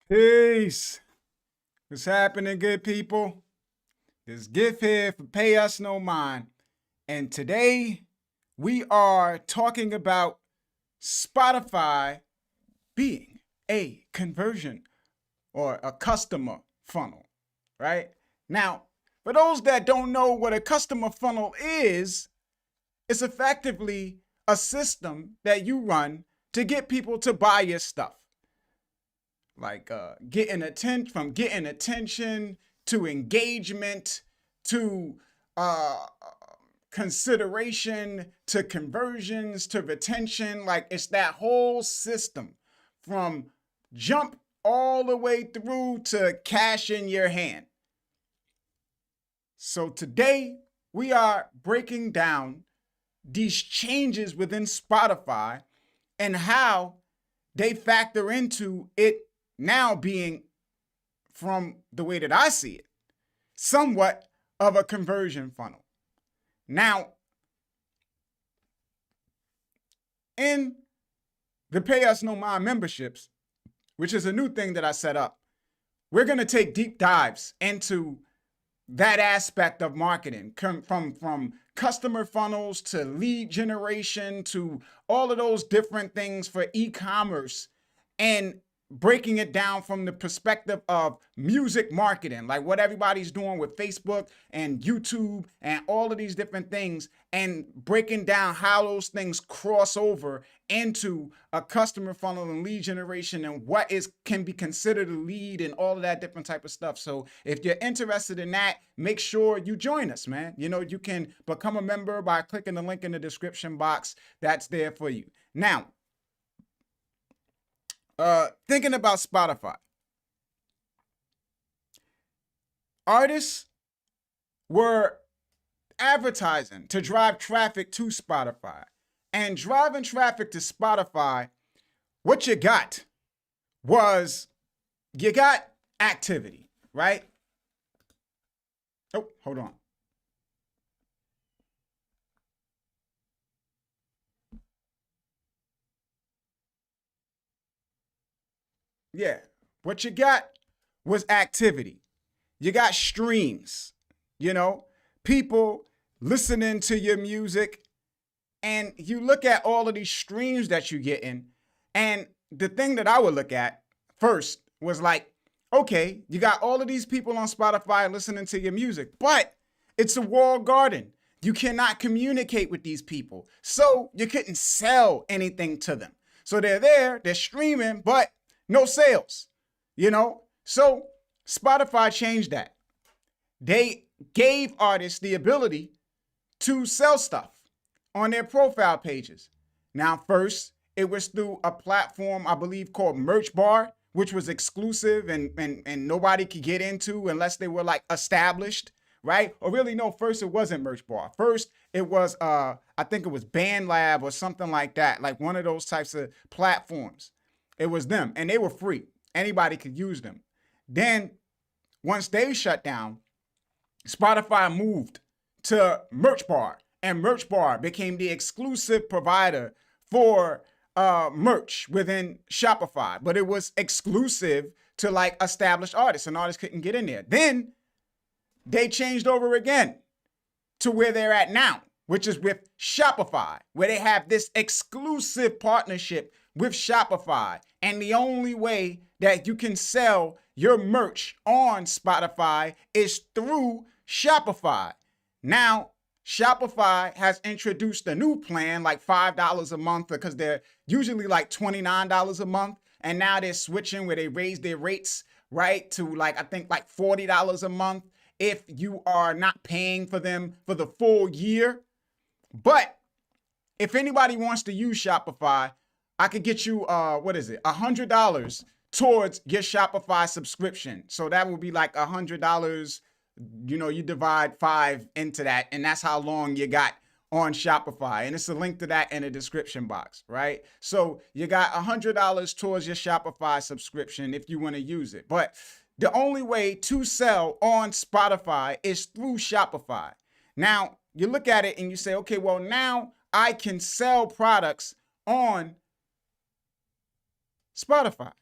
Peace. What's happening, good people? This gift here for Pay Us No Mind. And today we are talking about Spotify being a conversion or a customer funnel, right? Now, for those that don't know what a customer funnel is, it's effectively a system that you run to get people to buy your stuff. Like getting attention to engagement to uh consideration to conversions to retention. Like it's that whole system from jump all the way through to cash in your hand. So today we are breaking down these changes within Spotify and how they factor into it now being, from the way that I see it, somewhat of a conversion funnel. Now, in the Pay Us No Mind memberships, which is a new thing that I set up, we're going to take deep dives into that aspect of marketing, from customer funnels to lead generation to all of those different things for e-commerce, and breaking it down from the perspective of music marketing, like what everybody's doing with Facebook and YouTube and all of these different things, and breaking down how those things cross over into a customer funnel and lead generation and what is can be considered a lead and all of that different type of stuff. So if you're interested in that, make sure you join us, man. You know, you can become a member by clicking the link in the description box. That's there for you. Now, thinking about Spotify, artists were advertising to drive traffic to Spotify. And driving traffic to Spotify, what you got was you got activity, right? Oh, hold on. Yeah. What you got was activity. You got streams, you know, people listening to your music. And you look at all of these streams that you're getting. And the thing that I would look at first was like, okay, you got all of these people on Spotify listening to your music, but it's a walled garden. You cannot communicate with these people. So you couldn't sell anything to them. So they're there, they're streaming, but no sales, you know? So Spotify changed that. They gave artists the ability to sell stuff on their profile pages. Now, first, it was through a platform, I believe, called Merch Bar, which was exclusive and nobody could get into unless they were like established, right? Or really, no, first it wasn't Merch Bar. First, it was, I think it was Band Lab or something like that, like one of those types of platforms. It was them, and they were free. Anybody could use them. Then, once they shut down, Spotify moved to Merch Bar, and Merch Bar became the exclusive provider for merch within Shopify. But it was exclusive to like established artists, and artists couldn't get in there. Then they changed over again to where they're at now, which is with Shopify, where they have this exclusive partnership with Shopify. And the only way that you can sell your merch on Spotify is through Shopify. Now, Shopify has introduced a new plan, like $5 a month, because they're usually like $29 a month. And now they're switching where they raise their rates, right, to like, I think like $40 a month if you are not paying for them for the full year. But if anybody wants to use Shopify, I could get you, $100 towards your Shopify subscription. So that would be like $100. You know, you divide 5 into that, and that's how long you got on Shopify. And it's a link to that in the description box, right? So you got $100 towards your Shopify subscription if you want to use it. But the only way to sell on Spotify is through Shopify. Now, you look at it and you say, okay, well, now I can sell products on Spotify.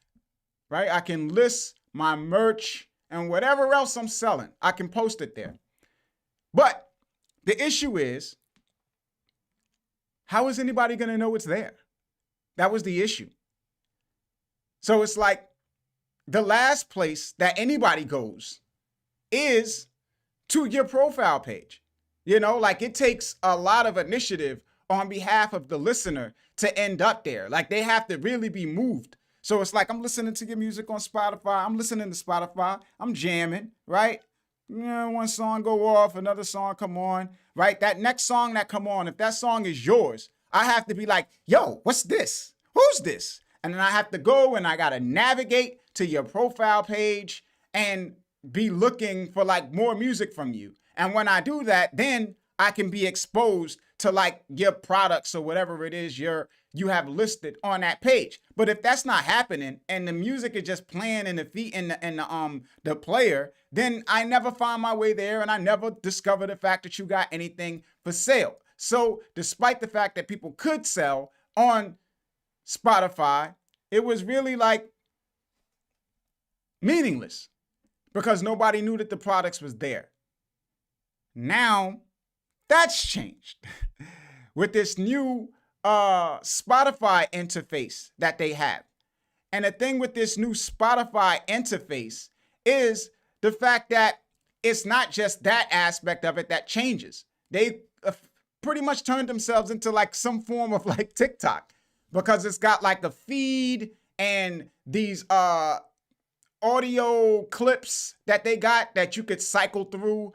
right? I can list my merch and whatever else I'm selling. I can post it there. But the issue is, how is anybody going to know it's there? That was the issue. So it's like the last place that anybody goes is to your profile page. You know, like it takes a lot of initiative on behalf of the listener to end up there. Like they have to really be moved. So it's like I'm listening to your music on Spotify. I'm listening to Spotify. I'm jamming, right? Yeah, one song go off, another song come on, right? That next song that come on, if that song is yours, I have to be like, yo, what's this? Who's this? And then I have to go and I got to navigate to your profile page and be looking for like more music from you. And when I do that, then I can be exposed to like your products or whatever it is you have listed on that page. But if that's not happening and the music is just playing in the player, then I never find my way there and I never discover the fact that you got anything for sale. So despite the fact that people could sell on Spotify, it was really like meaningless because nobody knew that the products was there. Now that's changed with this new Spotify interface that they have. And the thing with this new Spotify interface is the fact that it's not just that aspect of it that changes. They pretty much turned themselves into like some form of like TikTok because it's got like a feed and these audio clips that they got that you could cycle through,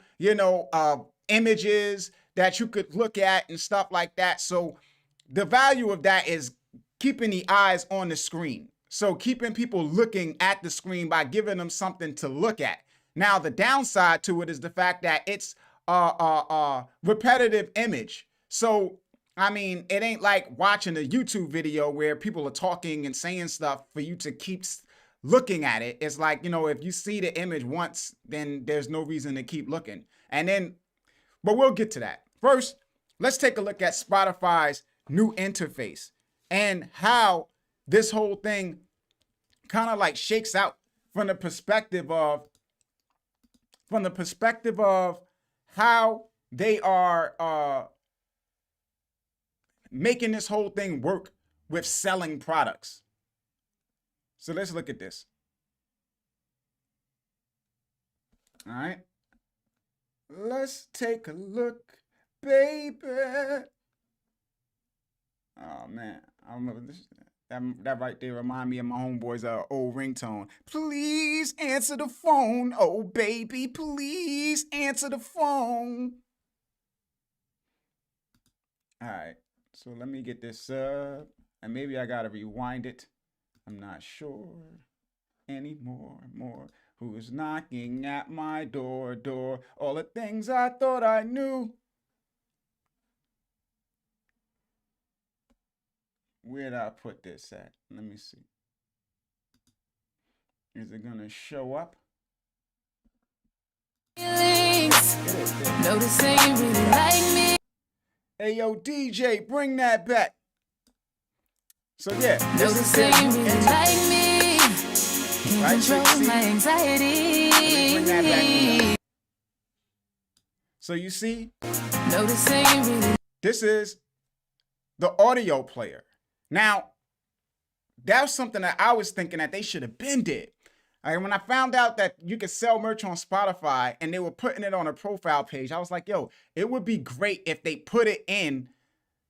images that you could look at and stuff like that. So the value of that is keeping the eyes on the screen. So keeping people looking at the screen by giving them something to look at. Now, the downside to it is the fact that it's a repetitive image. So, I mean, it ain't like watching a YouTube video where people are talking and saying stuff for you to keep looking at it. It's like, if you see the image once, then there's no reason to keep looking. But we'll get to that. First, let's take a look at Spotify's new interface and how this whole thing kind of like shakes out from the perspective of how they are making this whole thing work with selling products. So let's look at this. All right. Let's take a look, baby. Oh man, I remember this. That right there remind me of my homeboy's old ringtone. Please answer the phone, oh baby. Please answer the phone. All right, so let me get this up, and maybe I gotta rewind it. I'm not sure anymore. Who's knocking at my door? All the things I thought I knew. Where'd I put this at? Let me see. Is it gonna show up? Noticing you really like me. Hey yo, DJ, bring that back. So yeah, noticing you really like me. Right, control my anxiety. Bring that back. So you see, noticing you really. This is the audio player. Now, that was something that I was thinking that they should have been did. When I found out that you could sell merch on Spotify and they were putting it on a profile page, I was like, yo, it would be great if they put it in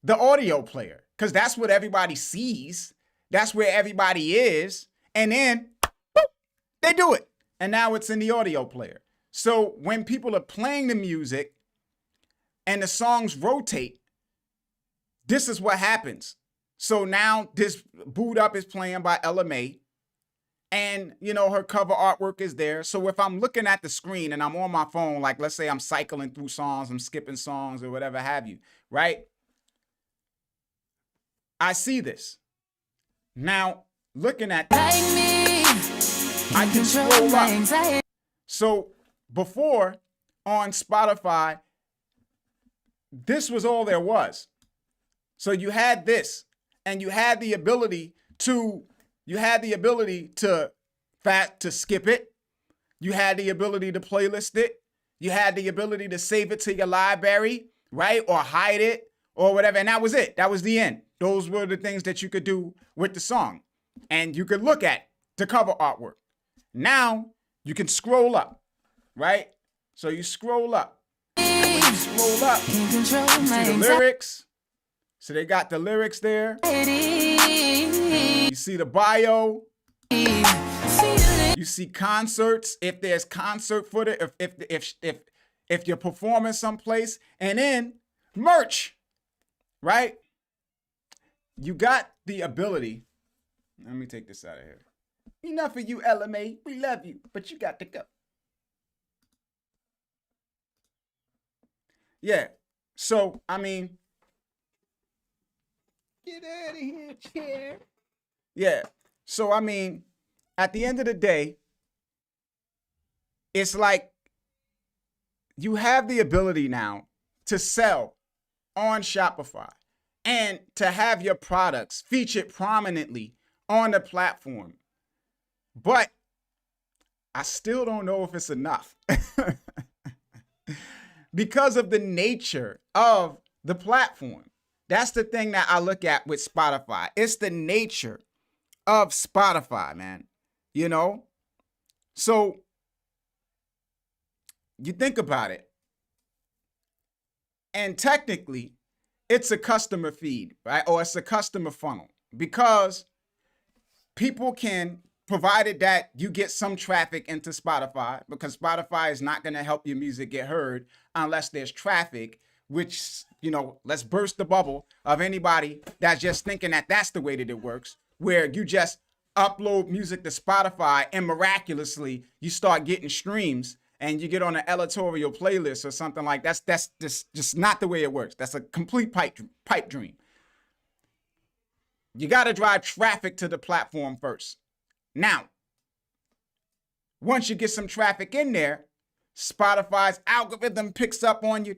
the audio player because that's what everybody sees. That's where everybody is. And then boop, they do it. And now it's in the audio player. So when people are playing the music and the songs rotate, this is what happens. So now this Boot Up is playing by Ella May. And, her cover artwork is there. So if I'm looking at the screen and I'm on my phone, like let's say I'm cycling through songs, I'm skipping songs or whatever have you, right? I see this. Now, looking at this, I can scroll up. So before on Spotify, this was all there was. So you had this. And you had the ability to fat to skip it. You had the ability to playlist it. You had the ability to save it to your library, right? Or hide it or whatever. And that was it. That was the end. Those were the things that you could do with the song. And you could look at the cover artwork. Now you can scroll up, right? So you scroll up. And when you scroll up, you see the lyrics. So they got the lyrics there. You see the bio. You see concerts, if there's concert footage, if you're performing someplace, and then merch, right? You got the ability. Let me take this out of here. Enough of you, LMA. We love you, but you got to go. Yeah. So, I mean, get out of here, chair. Yeah. So, I mean, at the end of the day, it's like you have the ability now to sell on Shopify and to have your products featured prominently on the platform. But I still don't know if it's enough because of the nature of the platform. That's the thing that I look at with Spotify. It's the nature of Spotify, man. You know? So you think about it. And technically, it's a customer feed, right? Or it's a customer funnel because people can, provided that you get some traffic into Spotify, because Spotify is not going to help your music get heard unless there's traffic, which, you know, let's burst the bubble of anybody that's just thinking that that's the way that it works, where you just upload music to Spotify and miraculously you start getting streams and you get on an editorial playlist or something like that. That's just not the way it works. That's a complete pipe dream. You got to drive traffic to the platform first. Now, once you get some traffic in there, Spotify's algorithm picks up on you,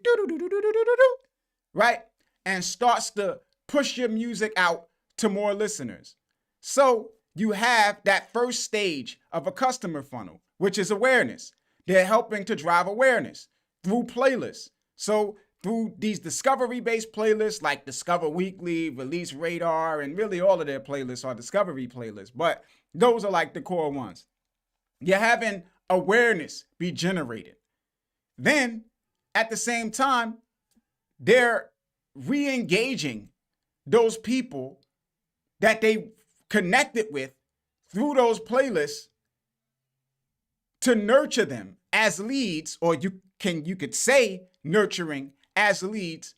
right? And starts to push your music out to more listeners. So you have that first stage of a customer funnel, which is awareness. They're helping to drive awareness through playlists. So through these discovery-based playlists like Discover Weekly, Release Radar, and really all of their playlists are discovery playlists, but those are like the core ones. You're having awareness be generated. Then, at the same time, they're re-engaging those people that they connected with through those playlists to nurture them as leads, or you could say nurturing as leads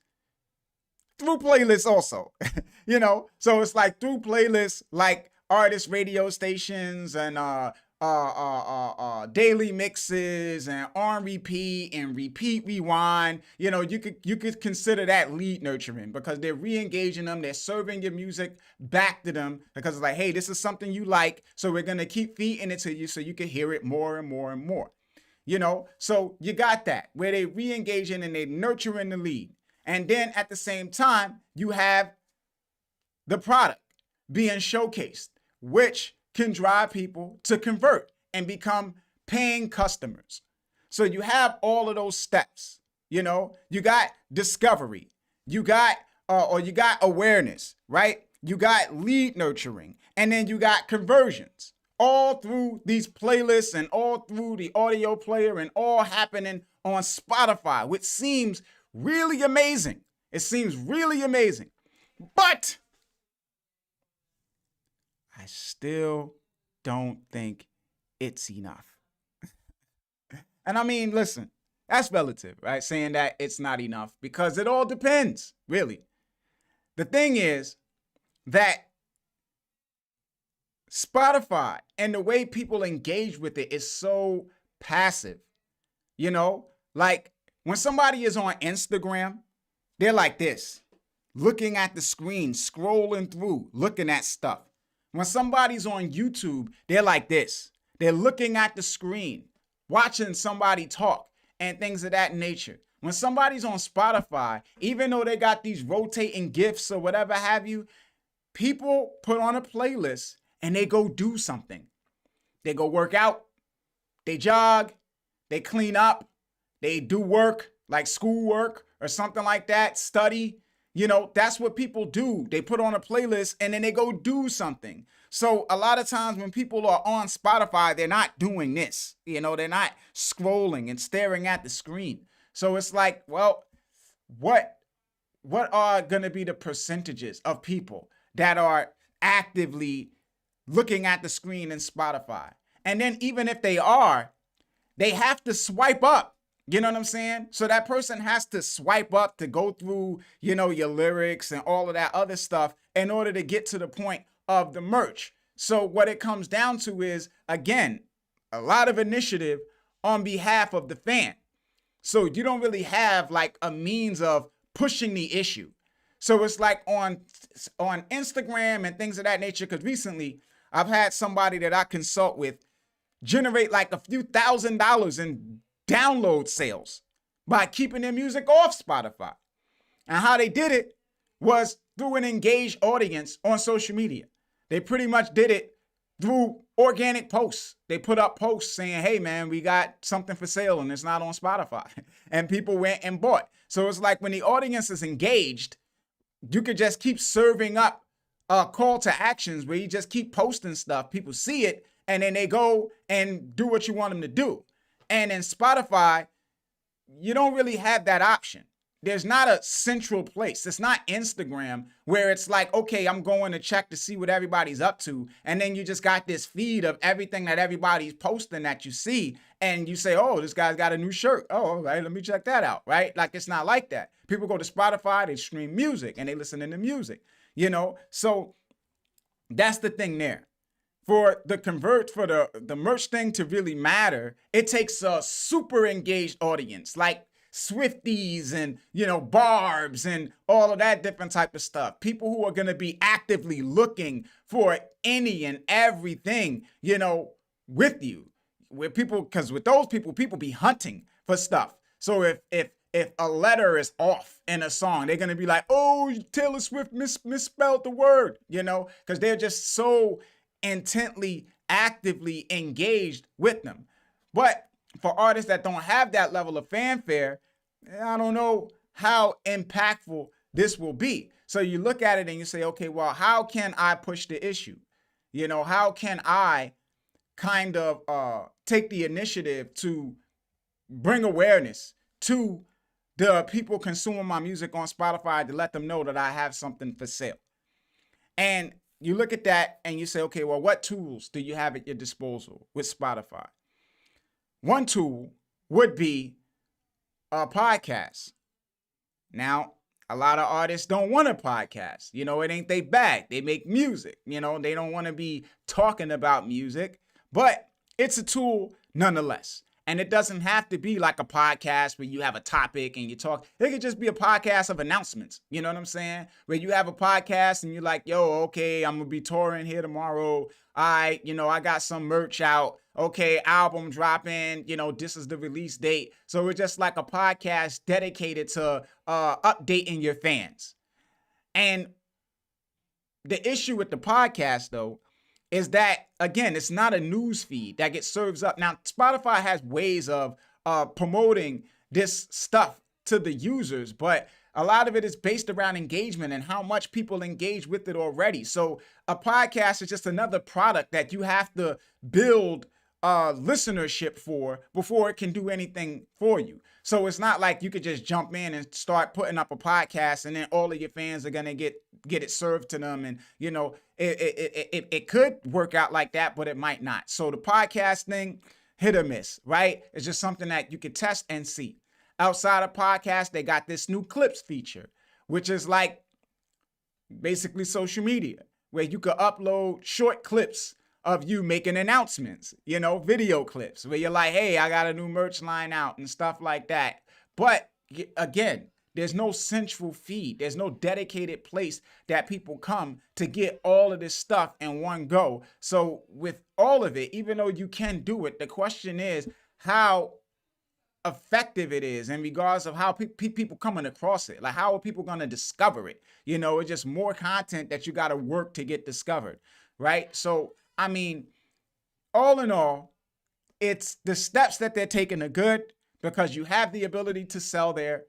through playlists also. You know, so it's like through playlists like artist radio stations and daily mixes and on repeat and repeat rewind. You know, you could consider that lead nurturing because they're re-engaging them. They're serving your music back to them because it's like, hey, this is something you like, so we're gonna keep feeding it to you so you can hear it more and more and more. You know, so you got that where they re-engaging and they nurturing the lead. And then at the same time, you have the product being showcased, which can drive people to convert and become paying customers. So you have all of those steps. You know, you got discovery, you got awareness, right? You got lead nurturing, and then you got conversions, all through these playlists and all through the audio player and all happening on Spotify, which seems really amazing. It seems really amazing. But I still don't think it's enough. And I mean, listen, that's relative, right? Saying that it's not enough because it all depends, really. The thing is that Spotify and the way people engage with it is so passive. You know, like when somebody is on Instagram, they're like this, looking at the screen, scrolling through, looking at stuff. When somebody's on YouTube, they're like this. They're looking at the screen, watching somebody talk and things of that nature. When somebody's on Spotify, even though they got these rotating GIFs or whatever have you, people put on a playlist and they go do something. They go work out, they jog, they clean up, they do work like schoolwork or something like that, study. That's what people do. They put on a playlist and then they go do something. So a lot of times when people are on Spotify, they're not doing this. They're not scrolling and staring at the screen. So it's like, well, what are going to be the percentages of people that are actively looking at the screen in Spotify? And then even if they are, they have to swipe up. You know what I'm saying? So that person has to swipe up to go through, your lyrics and all of that other stuff in order to get to the point of the merch. So what it comes down to is, again, a lot of initiative on behalf of the fan. So you don't really have like a means of pushing the issue. So it's like on Instagram and things of that nature, because recently I've had somebody that I consult with generate like a few $1,000s in download sales by keeping their music off Spotify. And how they did it was through an engaged audience on social media. They pretty much did it through organic posts. They put up posts saying, hey man, we got something for sale and it's not on Spotify. And people went and bought. So it's like when the audience is engaged, you could just keep serving up call to actions where you just keep posting stuff. People see it and then they go and do what you want them to do. And in Spotify, you don't really have that option. There's not a central place. It's not Instagram where it's like, okay, I'm going to check to see what everybody's up to. And then you just got this feed of everything that everybody's posting that you see. And you say, oh, this guy's got a new shirt. Oh, all right, let me check that out, right? Like, it's not like that. People go to Spotify, they stream music and they listen to music, So that's the thing there. For the merch thing to really matter, it takes a super engaged audience, like Swifties and, Barbs and all of that different type of stuff. People who are going to be actively looking for any and everything, with you. Because with those people be hunting for stuff. So if a letter is off in a song, they're going to be like, oh, Taylor Swift misspelled the word, because they're just so intently, actively engaged with them. But for artists that don't have that level of fanfare, I don't know how impactful this will be. So you look at it and you say, okay, well, how can I push the issue? How can I kind of take the initiative to bring awareness to the people consuming my music on Spotify to let them know that I have something for sale? And you look at that and you say, okay, well, what tools do you have at your disposal with Spotify? One tool would be a podcast. Now, a lot of artists don't want a podcast. It ain't their bag. They make music. They don't want to be talking about music, but it's a tool nonetheless. And it doesn't have to be like a podcast where you have a topic and you talk. It could just be a podcast of announcements. You know what I'm saying? Where you have a podcast and you're like, yo, okay, I'm going to be touring here tomorrow. I got some merch out. Okay, album dropping. This is the release date. So it's just like a podcast dedicated to updating your fans. And the issue with the podcast, though, is that, again, it's not a news feed that gets served up. Now, Spotify has ways of promoting this stuff to the users, but a lot of it is based around engagement and how much people engage with it already. So a podcast is just another product that you have to build listenership for before it can do anything for you. So it's not like you could just jump in and start putting up a podcast and then all of your fans are going to get it served to them. And, it could work out like that, but it might not. So the podcast thing, hit or miss, right? It's just something that you can test and see. Outside of podcasts, they got this new clips feature, which is like basically social media, where you could upload short clips of you making announcements, video clips where you're like, hey, I got a new merch line out and stuff like that. But again, there's no central feed. There's no dedicated place that people come to get all of this stuff in one go. So with all of it, even though you can do it, the question is how effective it is in regards of how people coming across it. Like, how are people going to discover it? It's just more content that you got to work to get discovered, right? So, I mean, all in all, it's the steps that they're taking are good because you have the ability to sell there.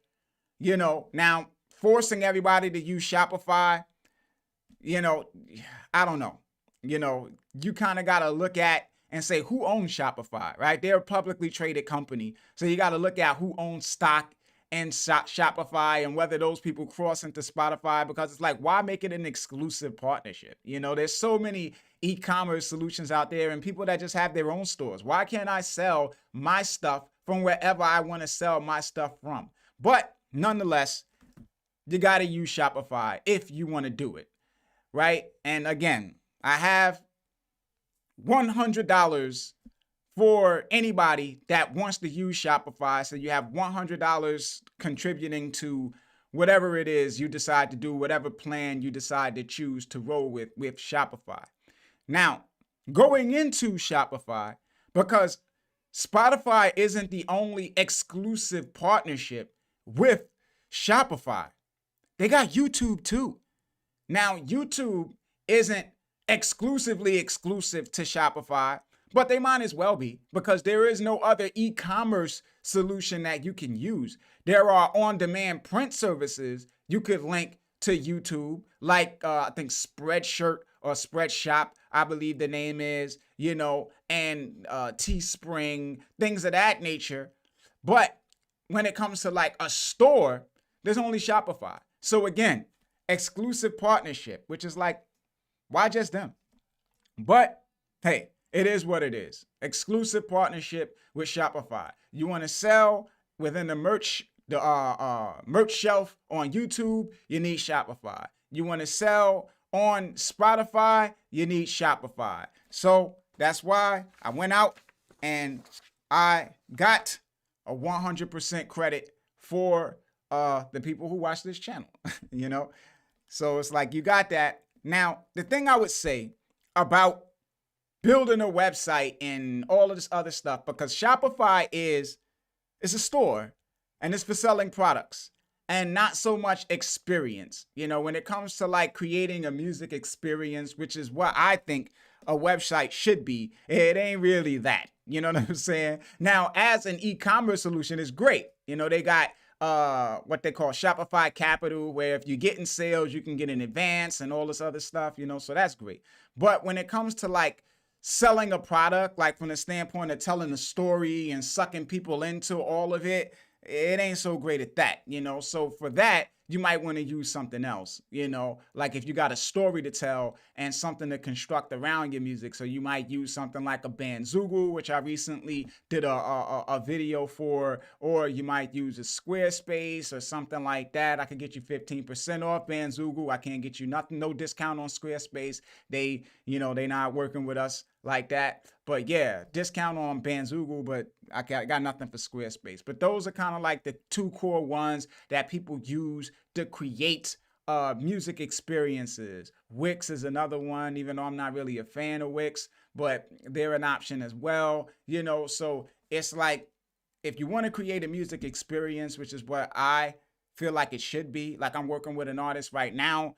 Now forcing everybody to use Shopify, you know, I don't know. You kind of got to look at and say who owns Shopify, right? They're a publicly traded company. So you got to look at who owns stock and Shopify and whether those people cross into Spotify, because it's like, why make it an exclusive partnership? There's so many e-commerce solutions out there and people that just have their own stores. Why can't I sell my stuff from wherever I want to sell my stuff from? But nonetheless, you got to use Shopify if you want to do it, right? And again, I have $100 for anybody that wants to use Shopify. So you have $100 contributing to whatever it is you decide to do, whatever plan you decide to choose to roll with Shopify. Now, going into Shopify, because Spotify isn't the only exclusive partnership with Shopify. They got YouTube too. Now, YouTube isn't exclusively exclusive to Shopify, but they might as well be, because there is no other e-commerce solution that you can use. There are on-demand print services you could link to YouTube, like I think Spreadshirt or Spreadshop, I believe the name is, and Teespring, things of that nature. But when it comes to like a store, there's only Shopify. So again, exclusive partnership, which is like, why just them? But hey, it is what it is. Exclusive partnership with Shopify. You want to sell within the merch shelf on YouTube, you need Shopify. You want to sell on Spotify, you need Shopify. So that's why I went out and I got a 100% credit for the people who watch this channel, So it's like, you got that. Now, the thing I would say about building a website and all of this other stuff, because Shopify is a store and it's for selling products and not so much experience. When it comes to like creating a music experience, which is what I think a website should be, it ain't really that. You know what I'm saying? Now, as an e-commerce solution, it's great. They got what they call Shopify Capital, where if you get in sales, you can get in advance and all this other stuff, so that's great. But when it comes to like selling a product, like from the standpoint of telling a story and sucking people into all of it, it ain't so great at that, So for that, you might want to use something else, like if you got a story to tell and something to construct around your music. So you might use something like a Bandzoogle, which I recently did a video for, or you might use a Squarespace or something like that. I could get you 15% off Bandzoogle. I can't get you nothing, no discount on Squarespace. They not working with us like that. But yeah, discount on Bandzoogle, but I got nothing for Squarespace. But those are kind of like the two core ones that people use to create music experiences. Wix is another one, even though I'm not really a fan of Wix, but they're an option as well. So it's like, if you want to create a music experience, which is what I feel like it should be, like I'm working with an artist right now,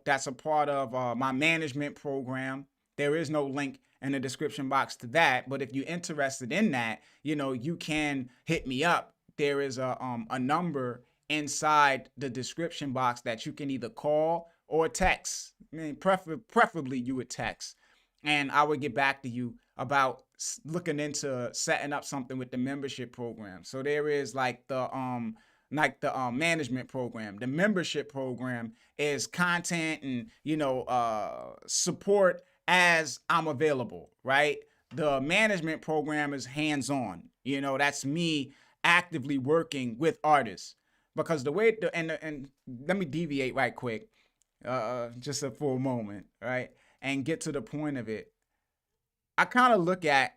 that's a part of my management program. There is no link in the description box to that, but if you're interested in that, you can hit me up. There is a number inside the description box that you can either call or text. Preferably you would text, and I would get back to you about looking into setting up something with the membership program. So there is like the management program. The membership program is content and support as I'm available, right? The management program is hands-on. That's me actively working with artists, because the way and let me deviate right quick, just for a moment, right? And get to the point of it. I kind of look at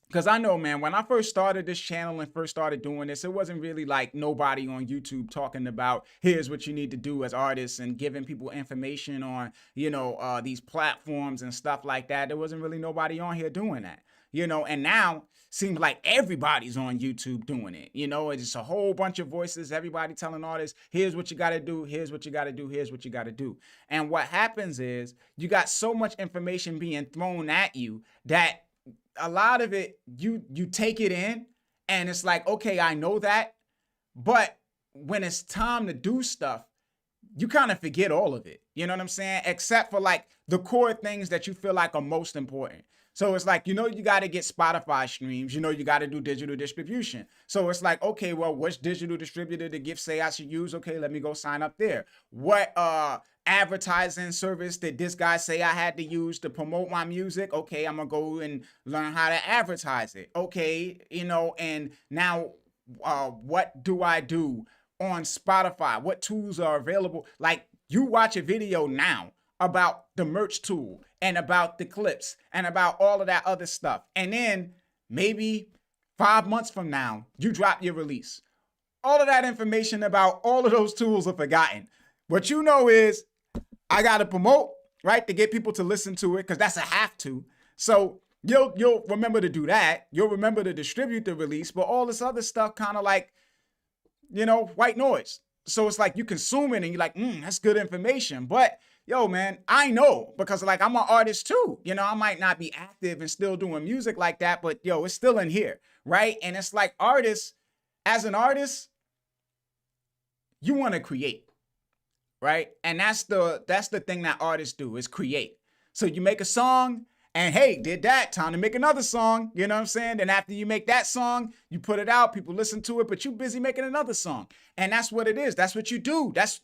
Because I know, man, when I first started this channel and first started doing this, it wasn't really like nobody on YouTube talking about here's what you need to do as artists and giving people information on, these platforms and stuff like that. There wasn't really nobody on here doing that, and now seems like everybody's on YouTube doing it. It's just a whole bunch of voices, everybody telling artists, here's what you got to do, here's what you got to do, here's what you got to do. And what happens is you got so much information being thrown at you that a lot of it, you take it in and it's like, okay, I know that. But when it's time to do stuff, you kind of forget all of it. You know what I'm saying? Except for like the core things that you feel like are most important. So it's like, you got to get Spotify streams, you got to do digital distribution. So it's like, okay, well, which digital distributor the gift say I should use? Okay, let me go sign up there. What advertising service did this guy say I had to use to promote my music? Okay, I'm gonna go and learn how to advertise it. Okay, and now what do I do on Spotify? What tools are available? Like, you watch a video now about the merch tool and about the clips and about all of that other stuff. And then maybe 5 months from now, you drop your release. All of that information about all of those tools are forgotten. What you know is I got to promote, right, to get people to listen to it, because that's a have to. So you'll remember to do that. You'll remember to distribute the release, but all this other stuff kind of like, white noise. So it's like you consume it and you're like, that's good information. But yo, man, I know, because like I'm an artist too. I might not be active and still doing music like that, but yo, it's still in here, right? And it's like as an artist, you want to create. Right? And that's the thing that artists do, is create. So you make a song and hey, did that, time to make another song. You know what I'm saying? Then after you make that song, you put it out, people listen to it, but you busy making another song. And that's what it is. That's what you do. That's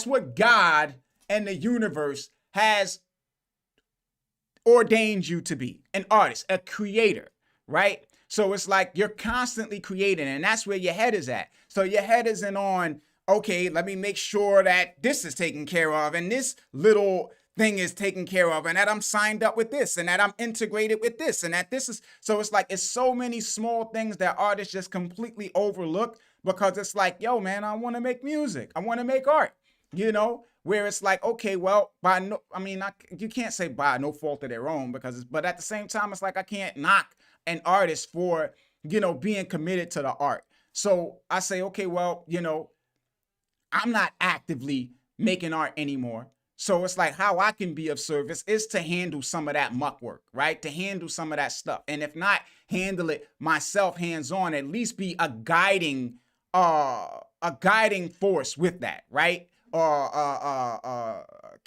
what God and the universe has ordained you to be, an artist, a creator, right? So it's like you're constantly creating, and that's where your head is at. So your head isn't on, okay, let me make sure that this is taken care of and this little thing is taken care of and that I'm signed up with this and that I'm integrated with this and that this is. So it's like, it's so many small things that artists just completely overlook, because it's like, yo, man, I want to make music. I want to make art, where it's like, okay, well, you can't say by no fault of their own, but at the same time, it's like, I can't knock an artist for, being committed to the art. So I say, okay, well, I'm not actively making art anymore. So it's like, how I can be of service is to handle some of that muck work, right? To handle some of that stuff. And if not handle it myself hands-on, at least be a guiding force with that, right? Or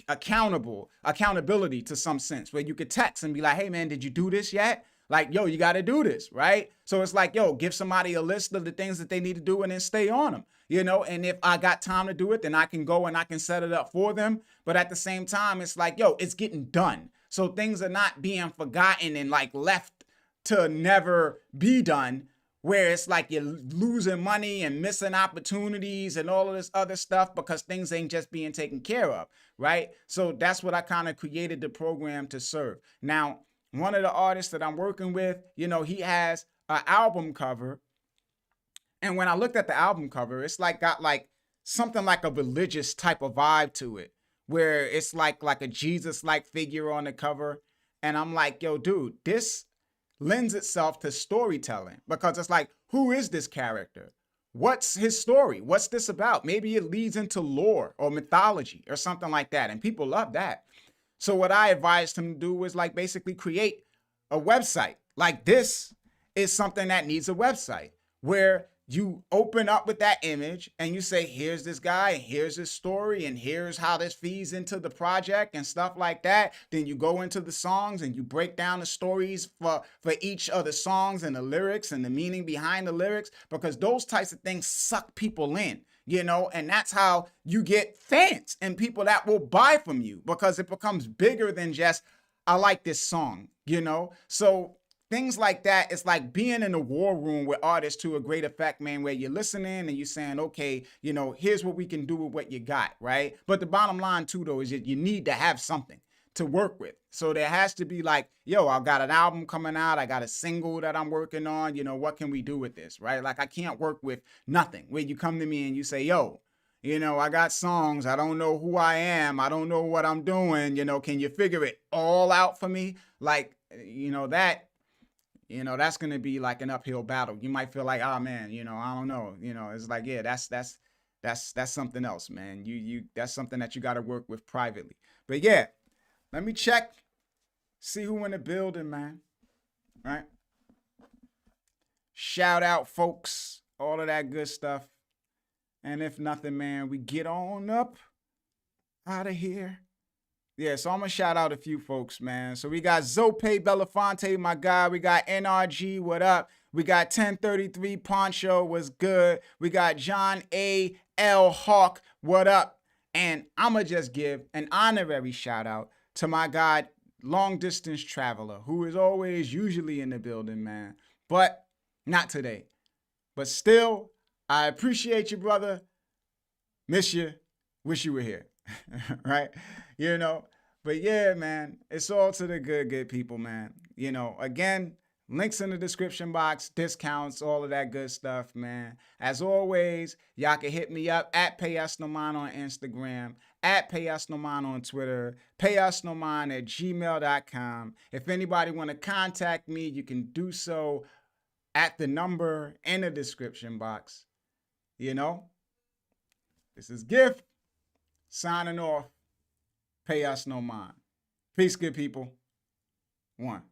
accountability to some sense, where you could text and be like, hey man, did you do this yet? Like, yo, you got to do this, right? So it's like, yo, give somebody a list of the things that they need to do and then stay on them, and if I got time to do it, then I can go and I can set it up for them. But at the same time, it's like, yo, it's getting done. So things are not being forgotten and like left to never be done, where it's like you're losing money and missing opportunities and all of this other stuff because things ain't just being taken care of, right? So that's what I kind of created the program to serve. Now, one of the artists that I'm working with, he has an album cover. And when I looked at the album cover, it's like got like something like a religious type of vibe to it, where it's like a Jesus-like figure on the cover. And I'm like, yo, dude, this lends itself to storytelling, because it's like, who is this character? What's his story? What's this about? Maybe it leads into lore or mythology or something like that. And people love that. So what I advised him to do was like basically create a website. Like, this is something that needs a website, where you open up with that image and you say, here's this guy, and here's his story, and here's how this feeds into the project and stuff like that. Then you go into the songs and you break down the stories for each of the songs and the lyrics and the meaning behind the lyrics, because those types of things suck people in. And that's how you get fans and people that will buy from you, because it becomes bigger than just, I like this song, So things like that, it's like being in a war room with artists to a great effect, man, where you're listening and you're saying, okay, here's what we can do with what you got, right? But the bottom line too, though, is that you need to have something to work with. So there has to be like, yo, I got an album coming out. I got a single that I'm working on. You know, what can we do with this, right? Like I can't work with nothing. When you come to me and you say, yo, you know, I got songs. I don't know who I am. I don't know what I'm doing. You know, can you figure it all out for me? Like, that's going to be like an uphill battle. You might feel like, oh man, I don't know. It's like, yeah, that's something else, man. That's something that you got to work with privately. But yeah, let me check, see who in the building, man. Right? Shout out, folks. All of that good stuff. And if nothing, man, we get on up out of here. Yeah, so I'm going to shout out a few folks, man. So we got Zope Belafonte, my guy. We got NRG, what up? We got 1033 Poncho, was good. We got John A. L. Hawk, what up? And I'm going to just give an honorary shout out to my guy, Long Distance Traveler, who is always usually in the building, man. But not today. But still, I appreciate you, brother. Miss you. Wish you were here. Right? But yeah, man, it's all to the good people, man. Again, links in the description box, discounts, all of that good stuff, man. As always, y'all can hit me up at PayUsNoMind on Instagram, at PayUsNoMind on Twitter, PayUsNoMind@gmail.com. If anybody want to contact me, you can do so at the number in the description box. This is Gift, signing off. Pay us no mind. Peace, good people. One.